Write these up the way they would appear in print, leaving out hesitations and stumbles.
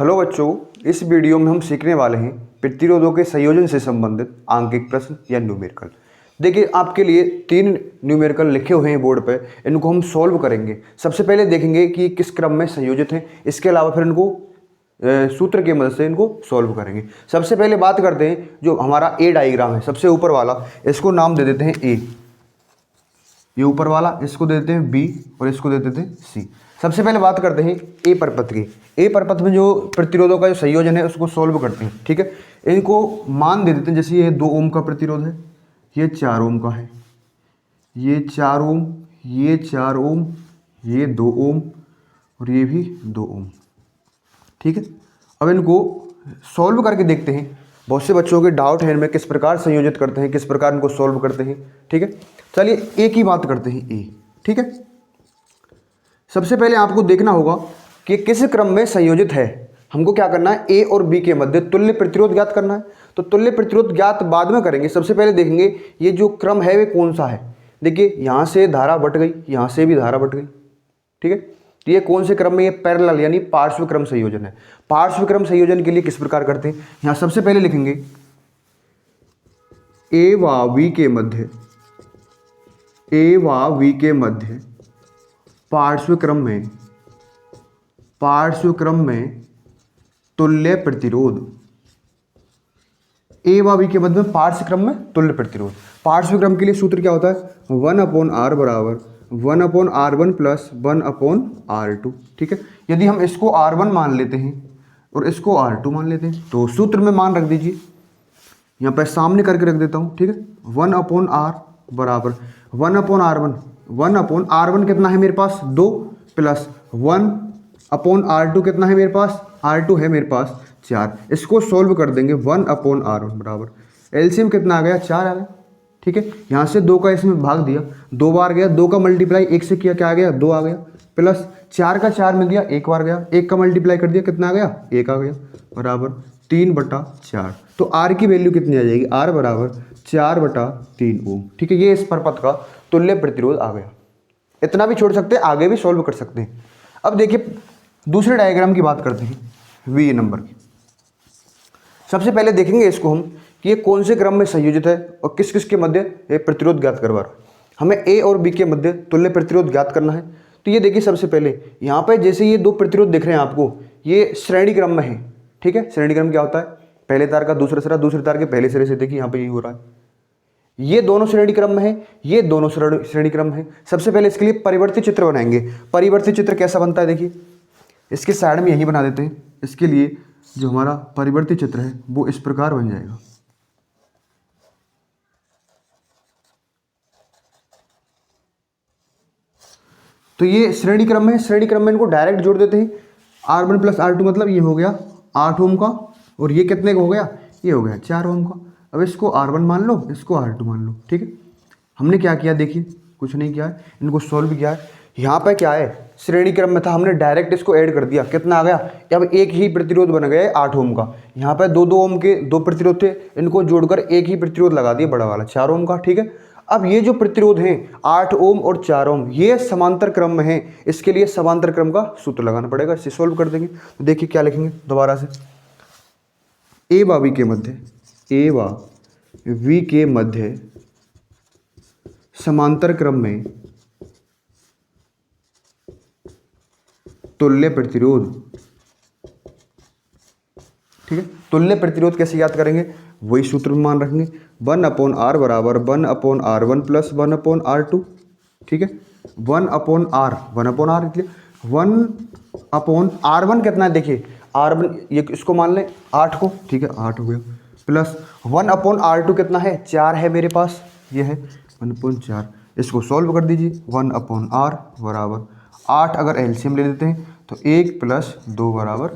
Hello बच्चों, इस video में हम सीखने वाले हैं प्रतिरोधों के संयोजन से संबंधित आंकिक प्रश्न या न्यूमेरिकल। देखिए, आपके लिए 3 न्यूमेरिकल लिखे हुए हैं बोर्ड पे, इनको हम सॉल्व करेंगे। सबसे पहले देखेंगे कि किस क्रम में संयोजित हैं, इसके अलावा फिर इनको सूत्र की मदद से इनको सॉल्व करेंगे। सबसे पहले बात करते हैं जो हमारा ए डायग्राम है, सबसे ऊपर वाला, इसको नाम दे देते हैं ए। ये ऊपर वाला इसको दे देते हैं बी और इसको दे देते हैं सी। सबसे पहले बात करते हैं ए परपथ की। ए परपथ में जो प्रतिरोधों का जो संयोजन है उसको सॉल्व करते हैं। ठीक है, इनको मान दे देते हैं। जैसे ये 2 ओम का प्रतिरोध है, ये 4 ओम का है, ये 4 ओम, ये 4 ओम, ये 2 ओम और ये भी 2 ओम। ठीक है, अब इनको सॉल्व करके देखते हैं। बहुत से बच्चों के डाउट है इनमें, किस प्रकार संयोजित करते हैं, किस प्रकार इनको सॉल्व करते हैं। ठीक है, चलिए ए की बात करते हैं। ए, ठीक है, सबसे पहले आपको देखना होगा कि किस क्रम में संयोजित है। हमको क्या करना है, ए और बी के मध्य तुल्य प्रतिरोध ज्ञात करना है। तो तुल्य प्रतिरोध ज्ञात बाद में करेंगे, सबसे पहले देखेंगे ये जो क्रम है वे कौन सा है। देखिए, यहाँ से धारा बट गई, यहाँ से भी धारा बट गई। ठीक है, तो ये कौन से क्रम में, ये पैरेलल यानी पार्श्व क्रम संयोजन है। पार्श्व क्रम संयोजन के लिए किस प्रकार करते हैं, यहाँ सबसे पहले लिखेंगे ए व वी के मध्य, ए व वी के मध्य पार्श्व क्रम में तुल्य प्रतिरोध। ए व वी के मध्य में पार्श्व क्रम में तुल्य प्रतिरोध। पार्श्व क्रम के लिए सूत्र क्या होता है, 1/r बराबर 1/r1 प्लस 1/r2। ठीक है, यदि हम इसको r1 मान लेते हैं और इसको r2 मान लेते हैं तो सूत्र में मान रख दीजिए, यहाँ पर सामने करके रख देता हूँ। ठीक है, 1/r बराबर 1/r1, 1/r1 कितना है मेरे पास 2 प्लस 1/r2 कितना है मेरे पास, r2 है मेरे पास 4। इसको सोल्व कर देंगे, 1/r1 बराबर एलसीएम कितना आ गया, 4 आ गया। ठीक है, यहाँ से 2 का इसमें भाग दिया, 2 बार गया, 2 का मल्टीप्लाई 1 से किया, क्या आ गया, 2 आ गया, प्लस 4 का 4 में दिया, 1 बार गया, 1 का मल्टीप्लाई कर दिया, कितना आ गया, 1 आ गया, बराबर 3/4। तो आर की वैल्यू कितनी आ जाएगी, आर बराबर 4/3 ओम। ठीक है, ये इस परपथ का तुल्य प्रतिरोध आ गया। इतना भी छोड़ सकते हैं, आगे भी सॉल्व कर सकते हैं। अब देखिए दूसरे डायग्राम की बात करते हैं, वी नंबर की। सबसे पहले देखेंगे इसको हम कि ये कौन से क्रम में संयोजित है और किस किस के मध्य ये प्रतिरोध ज्ञात करवा रहा है। हमें ए और बी के मध्य तुल्य प्रतिरोध ज्ञात करना है। तो ये देखिए, सबसे पहले यहाँ पे जैसे ये 2 प्रतिरोध दिख रहे हैं आपको, ये श्रेणी क्रम में है। ठीक है, श्रेणी क्रम क्या होता है, पहले तार का दूसरा सिरा दूसरे तार के पहले सिरे से। देखिए यहाँ पे ये हो रहा है, ये दोनों श्रेणी क्रम में है, ये दोनों श्रेणी क्रम है। सबसे पहले इसके लिए परिवर्तित चित्र बनाएंगे। परिवर्तित चित्र कैसा बनता है, देखिए इसके साइड में यही बना देते हैं। इसके लिए जो हमारा परिवर्तित चित्र है वो इस प्रकार बन जाएगा। तो ये श्रेणी क्रम में है, श्रेणी क्रम में इनको डायरेक्ट जोड़ देते हैं। r1 प्लस r2 मतलब ये हो गया 8 ओम का, और ये कितने का हो गया, ये हो गया 4 ओम का। अब इसको r1 मान लो, इसको r2 मान लो। ठीक है, हमने क्या किया, देखिए कुछ नहीं किया है, इनको सॉल्व किया है। यहाँ पे क्या है, श्रेणी क्रम में था, हमने डायरेक्ट इसको ऐड कर दिया, कितना आ गया, अब एक ही प्रतिरोध बन गया है 8 ओम का। यहाँ पे 2-2 ओम के 2 प्रतिरोध थे, इनको जोड़कर एक ही प्रतिरोध लगा दिया बड़ा वाला 4 ओम का। ठीक है, अब ये जो प्रतिरोध हैं 8 ओम और 4 ओम, ये समांतर क्रम में है। इसके लिए समांतर क्रम का सूत्र लगाना पड़ेगा, इससे सॉल्व कर देंगे। तो देखिए क्या लिखेंगे दोबारा से, ए व वी के मध्य, ए व वी के मध्य समांतर क्रम में तुल्य प्रतिरोध। ठीक है, तुल्य प्रतिरोध कैसे याद करेंगे, वही सूत्र में मान रखेंगे, 1/r बराबर 1/r1 प्लस 1/r2। ठीक है, 1/r, 1/r इसलिए 1/r1 कितना है, देखिए r1 ये इसको मान लें 8 को। ठीक है, 8 हो गया, प्लस 1/r2 कितना है, 4 है मेरे पास, ये है 1/4। इसको सॉल्व कर दीजिए, 1/r बराबर 8, अगर एलसीएम ले लेते हैं तो 1 प्लस 2 बराबर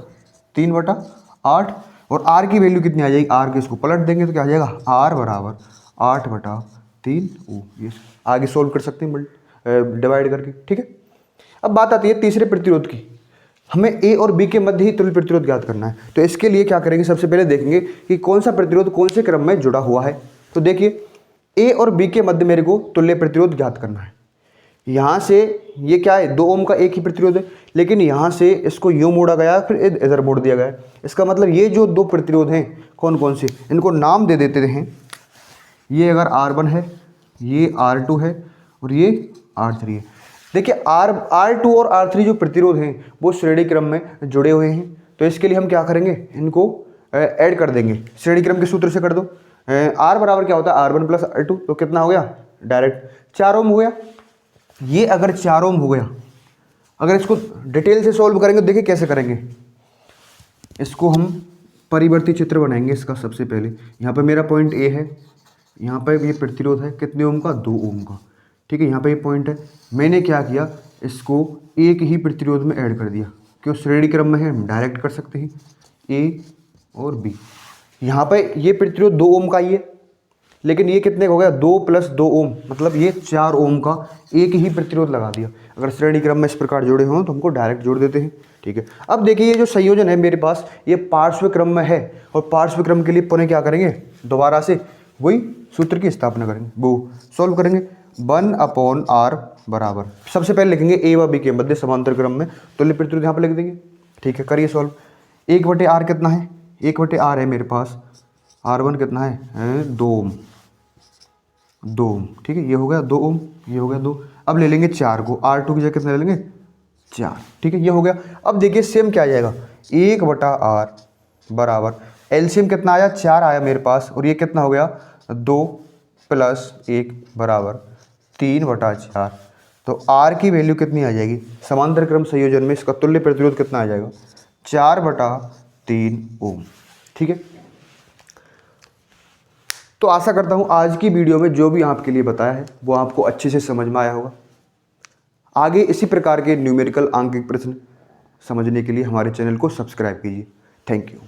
3/8। और r की वैल्यू कितनी आ जाएगी, r के इसको पलट देंगे तो क्या आ जाएगा, r बराबर 8/3 ओम। ये आगे सोल्व कर सकते हैं डिवाइड करके। ठीक है, अब बात आती है तीसरे प्रतिरोध की। हमें ए और बी के मध्य ही तुल्य प्रतिरोध ज्ञात करना है। तो इसके लिए क्या करेंगे, सबसे पहले देखेंगे कि कौन सा प्रतिरोध कौन से क्रम में जुड़ा हुआ है। तो देखिए, ए और बी के मध्य मेरे को तुल्य प्रतिरोध ज्ञात करना है। यहाँ से ये क्या है, 2 ओम का एक ही प्रतिरोध है, लेकिन यहाँ से इसको यूँ मोड़ा गया, फिर इधर मोड़ दिया गया। इसका मतलब ये जो 2 प्रतिरोध हैं कौन कौन से, इनको नाम दे देते हैं। ये अगर R1 है, ये R2 है और ये R3 है। देखिए R2 और R3 जो प्रतिरोध हैं वो श्रेणी क्रम में जुड़े हुए हैं, तो इसके लिए हम क्या करेंगे, इनको ऐड कर देंगे, श्रेणी क्रम के सूत्र से कर दो। R बराबर क्या होता है, R1 प्लस R2, तो कितना हो गया, डायरेक्ट 4 ओम हो गया। ये अगर 4 ओम हो गया, अगर इसको डिटेल से सॉल्व करेंगे, देखिए कैसे करेंगे। इसको हम परिवर्ती चित्र बनाएंगे इसका। सबसे पहले यहाँ पे मेरा पॉइंट ए है, यहाँ पे ये प्रतिरोध है कितने ओम का, 2 ओम का, ठीक है। यहाँ पे ये पॉइंट है, मैंने क्या किया, इसको एक ही प्रतिरोध में ऐड कर दिया, क्यों, श्रेणी क्रम में है, हम डायरेक्ट कर सकते हैं, ए और बी। यहाँ पे ये प्रतिरोध 2 ओम का ही है, लेकिन ये कितने का हो गया, 2 प्लस 2 ओम, मतलब ये 4 ओम का एक ही प्रतिरोध लगा दिया। अगर श्रेणी क्रम में इस प्रकार जोड़े हों तो हमको डायरेक्ट जोड़ देते हैं, ठीक है। अब देखिए ये जो संयोजन है मेरे पास, ये पार्श्व क्रम में है, और पार्श्व क्रम के लिए पुनः क्या करेंगे, दोबारा से वही सूत्र की स्थापना करेंगे, वो सॉल्व करेंगे। 1/r बराबर, सबसे पहले लिखेंगे ए व बी के मध्य समांतर क्रम में तुल्य प्रतिरोध, यहाँ पर लिख देंगे, ठीक है। करिए सॉल्व। 1/r कितना है, 1/r है मेरे पास, R1 कितना है 2 ओम, 2 ओम, ठीक है। ये हो गया 2 ओम, ये हो गया 2। अब ले लेंगे 4 को, R2 की जगह कितना ले लेंगे, 4, ठीक है। ये हो गया। अब देखिए सेम क्या आ जाएगा, 1/r बराबर, एलसीएम कितना आया, 4 आया मेरे पास, और ये कितना हो गया, 2 प्लस 1 बराबर 3/4। तो R की वैल्यू कितनी आ जाएगी, समांतर क्रम संयोजन में इसका तुल्य प्रतिरोध कितना आ जाएगा, 4/3 ओम, ठीक है। तो आशा करता हूँ आज की वीडियो में जो भी आपके लिए बताया है वो आपको अच्छे से समझ में आया होगा। आगे इसी प्रकार के न्यूमेरिकल आंकिक प्रश्न समझने के लिए हमारे चैनल को सब्सक्राइब कीजिए। Thank you.